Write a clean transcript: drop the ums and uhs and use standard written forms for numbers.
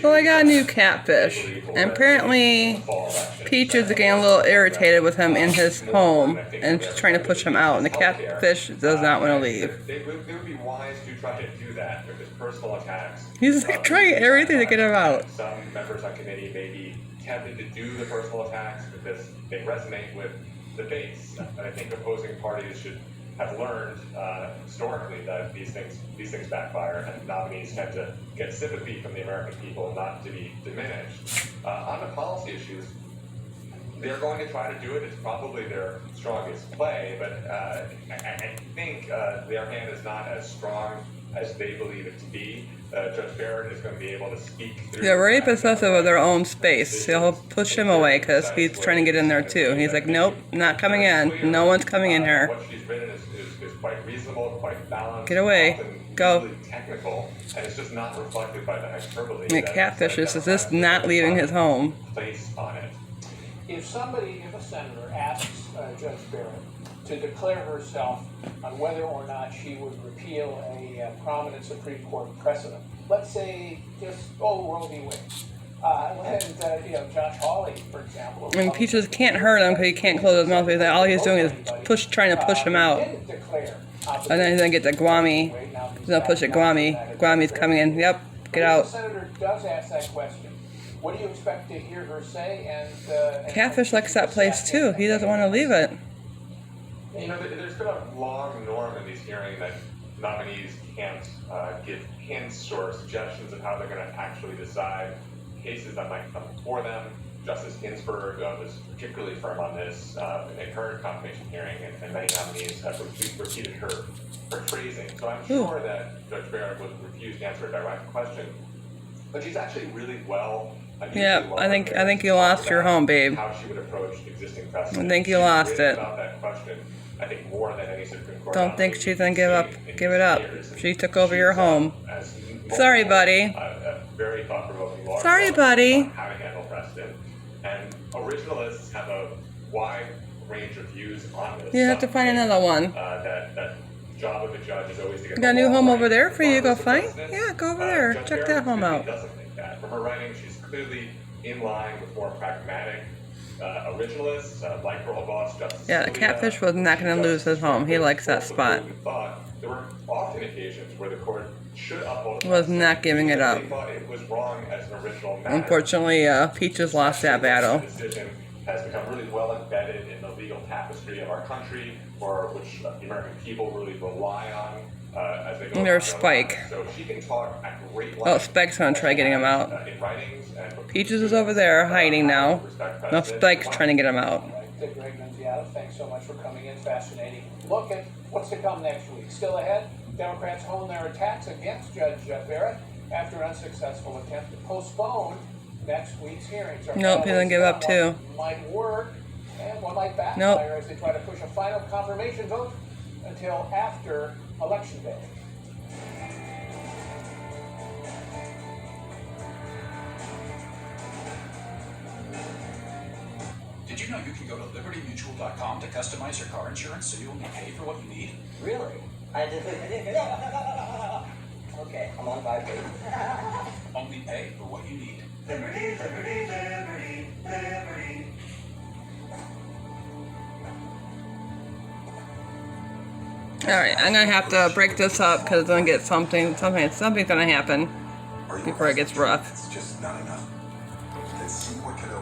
Well, I got a new catfish, and apparently Peaches is getting a little irritated with him in his home, and she's trying to push him out, and the catfish does not want to leave. It would be wise to try to do that because personal attacks. He's like trying everything to get him out. Some members on committee may be tempted to do the personal attacks because they resonate with the base. And I think opposing parties should have learned historically that these things backfire, and nominees tend to get sympathy from the American people, not to be diminished. On the policy issues, they're going to try to do it. It's probably their strongest play, but I think their hand is not as strong as they believe it to be. Judge Barrett is going to be able to speak through... They're very possessive of their own space. He'll push him away because he's trying to get in there too. He's like, nope, not coming in. No one's coming in here. What she's written is quite reasonable, quite balanced. Get away. Go. Really technical, and it's just not reflected by the hyperbole. The catfish is just not leaving his home. Place on it. If a senator asks Judge Barrett to declare herself on whether or not she would repeal a prominent Supreme Court precedent, let's say just Roe v. Wade, and Josh Hawley, for example. I mean, Peaches can't hurt him because he can't close his mouth. All he's doing is trying to push him out. And then he's gonna get the Guami. He's gonna push it Guami. Guami's coming in. Yep, get out. If the senator does ask that question, what do you expect to hear her say? And Catfish likes that place too. He doesn't want to leave it. You know, there's been a long norm in these hearings that nominees can't give hints or suggestions of how they're going to actually decide cases that might come before them. Justice Ginsburg was particularly firm on this in her confirmation hearing, and many nominees have repeated her phrasing. So I'm sure that Judge Barrett would refuse to answer a direct question, but she's actually really well. Yeah, I think you lost your home, babe. How she would approach existing precedent. I think you lost it. About that question, I think more than any Supreme Court. Don't think she's gonna give it up. She took over your home. Sorry, buddy. Very thought-provoking law. Sorry, buddy. How to handle precedent, and originalists have a wide range of views on this. You have to find another one. That job of a judge is always to get. You got a new home over there for you to go find? Yeah, go over there. Check that home out. Doesn't think that. From her writing, she's clearly in line with more pragmatic originalists like her old boss, Justice. Yeah, the catfish was not going to lose his home. He likes that spot. There were often occasions where the court should uphold. Was not giving it up. They thought it was wrong as an original matter. Unfortunately, Peaches lost that battle. The decision has become really well embedded in the legal tapestry of our country, for which the American people really rely on as they go. And there's Spike. So she can talk at great length. Oh, Spike's going to try getting him out. In writings and Peaches is over there hiding now. Now Spike's trying to get him out. Greg Nunziata, thanks so much for coming in. Fascinating look at what's to come next week. Still ahead, Democrats hone their attacks against Judge Barrett after an unsuccessful attempt to postpone next week's hearings. Nope, he doesn't give up too. Might work, and what might backfire as they try to push a final confirmation vote until after Election Day. Did you know you can go to libertymutual.com to customize your car insurance so you only pay for what you need? Really? I didn't. Okay, I'm on vibrate. Only pay for what you need. Liberty, liberty, liberty, liberty. Alright, I'm going to have to break this up because it's going to get something's going to happen before it gets rough. It's just not enough.